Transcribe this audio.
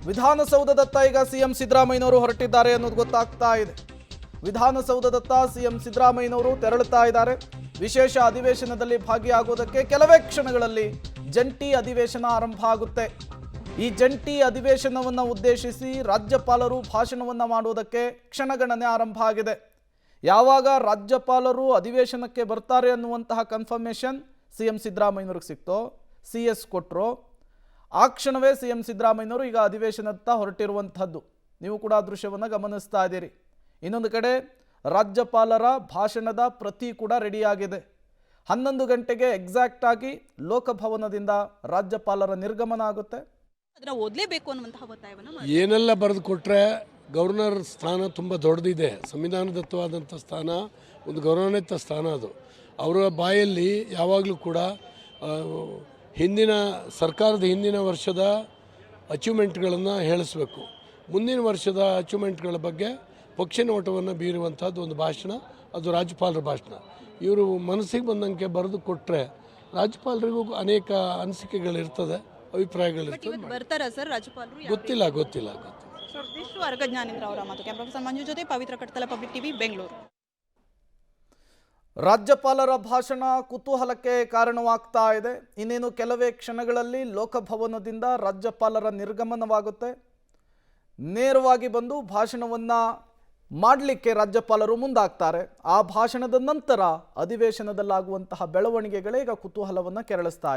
ವಿಧಾನಸೌಧದತ್ತ ಈಗ ಸಿಎಂ ಸಿದ್ದರಾಮಯ್ಯನವರು ಹೊರಟಿದ್ದಾರೆ ಅನ್ನೋದು ಗೊತ್ತಾಗ್ತಾ ಇದೆ. ವಿಧಾನಸೌಧದತ್ತ ಸಿಎಂ ಸಿದ್ದರಾಮಯ್ಯನವರು ತೆರಳುತ್ತಾ ಇದ್ದಾರೆ. ವಿಶೇಷ ಅಧಿವೇಶನದಲ್ಲಿ ಭಾಗಿಯಾಗುವುದಕ್ಕೆ ಕೆಲವೇ ಕ್ಷಣಗಳಲ್ಲಿ ಜಂಟಿ ಅಧಿವೇಶನ ಆರಂಭ ಆಗುತ್ತೆ. ಈ ಜಂಟಿ ಅಧಿವೇಶನವನ್ನು ಉದ್ದೇಶಿಸಿ ರಾಜ್ಯಪಾಲರು ಭಾಷಣವನ್ನು ಮಾಡುವುದಕ್ಕೆ ಕ್ಷಣಗಣನೆ ಆರಂಭ ಆಗಿದೆ. ಯಾವಾಗ ರಾಜ್ಯಪಾಲರು ಅಧಿವೇಶನಕ್ಕೆ ಬರ್ತಾರೆ ಅನ್ನುವಂತಹ ಕನ್ಫರ್ಮೇಷನ್ ಸಿಎಂ ಸಿದ್ದರಾಮಯ್ಯನವ್ರಿಗೆ ಸಿಕ್ತೋ, CS ಕೊಟ್ಟರೋ, ಆ ಕ್ಷಣವೇ ಸಿಎಂ ಸಿದ್ದರಾಮಯ್ಯನವರು ಈಗ ಅಧಿವೇಶನದತ್ತ ಹೊರಟಿರುವಂಥದ್ದು. ನೀವು ಕೂಡ ಆ ದೃಶ್ಯವನ್ನು ಗಮನಿಸ್ತಾ ಇದ್ದೀರಿ. ಇನ್ನೊಂದು ಕಡೆ ರಾಜ್ಯಪಾಲರ ಭಾಷಣದ ಪ್ರತಿ ಕೂಡ ರೆಡಿಯಾಗಿದೆ. 11 ಗಂಟೆಗೆ ಎಕ್ಸಾಕ್ಟ್ ಆಗಿ ಲೋಕಭವನದಿಂದ ರಾಜ್ಯಪಾಲರ ನಿರ್ಗಮನ ಆಗುತ್ತೆ. ಅದನ್ನ ಓದಲೇಬೇಕು ಅನ್ನುವಂತಹ ಒತ್ತಾಯವನ್ನು ಏನೆಲ್ಲ ಬರೆದು ಕೊಟ್ಟರೆ ಗವರ್ನರ್ ಸ್ಥಾನ ತುಂಬ ದೊಡ್ಡದಿದೆ. ಸಂವಿಧಾನದತ್ತವಾದಂಥ ಸ್ಥಾನ, ಒಂದು ಗೌರವಾನ್ವಿತ ಸ್ಥಾನ ಅದು. ಅವರ ಬಾಯಲ್ಲಿ ಯಾವಾಗಲೂ ಕೂಡ ಹಿಂದಿನ ಸರ್ಕಾರದ ಹಿಂದಿನ ವರ್ಷದ ಅಚೀವ್ಮೆಂಟ್ಗಳನ್ನು ಹೇಳಿಸ್ಬೇಕು. ಮುಂದಿನ ವರ್ಷದ ಅಚೀವ್ಮೆಂಟ್ಗಳ ಬಗ್ಗೆ ಪಕ್ಷ ನೋಟವನ್ನು ಬೀರುವಂಥದ್ದು ಒಂದು ಭಾಷಣ, ಅದು ರಾಜ್ಯಪಾಲರ ಭಾಷಣ. ಇವರು ಮನಸ್ಸಿಗೆ ಬಂದಂಗೆ ಬರೆದು ಕೊಟ್ಟರೆ ರಾಜ್ಯಪಾಲರಿಗೂ ಅನೇಕ ಅನಿಸಿಕೆಗಳಿರ್ತದೆ, ಅಭಿಪ್ರಾಯಗಳಿರ್ತದೆ. ಬರ್ತಾರಾ ಸರ್ ರಾಜ್ಯಪಾಲರು? ಗೊತ್ತಿಲ್ಲ. ಇಷ್ಟು ಅರ್ಗಜ್ಞಾನೇಂದ್ರ ಅವರ ಮಾತು. ಕ್ಯಾಮ್ರಾ ಪರ್ಸನ್ ಮಂಜು ಜೊತೆ ಪವಿತ್ರ ಕಟ್ತಲ, ಪಬ್ಲಿಕ್ ಟಿವಿ, ಬೆಂಗಳೂರು. ರಾಜ್ಯಪಾಲರ ಭಾಷಣ ಕುತೂಹಲಕ್ಕೆ ಕಾರಣವಾಗ್ತಾ ಇದೆ. ಇನ್ನೇನು ಕೆಲವೇ ಕ್ಷಣಗಳಲ್ಲಿ ಲೋಕಭವನದಿಂದ ರಾಜ್ಯಪಾಲರ ನಿರ್ಗಮನವಾಗುತ್ತೆ. ನೇರವಾಗಿ ಬಂದು ಭಾಷಣವನ್ನು ಮಾಡಲಿಕ್ಕೆ ರಾಜ್ಯಪಾಲರು ಮುಂದಾಗ್ತಾರೆ. ಆ ಭಾಷಣದ ನಂತರ ಅಧಿವೇಶನದಲ್ಲಾಗುವಂತಹ ಬೆಳವಣಿಗೆಗಳೇ ಈಗ ಕುತೂಹಲವನ್ನು ಕೆರಳಿಸ್ತಾ ಇದೆ.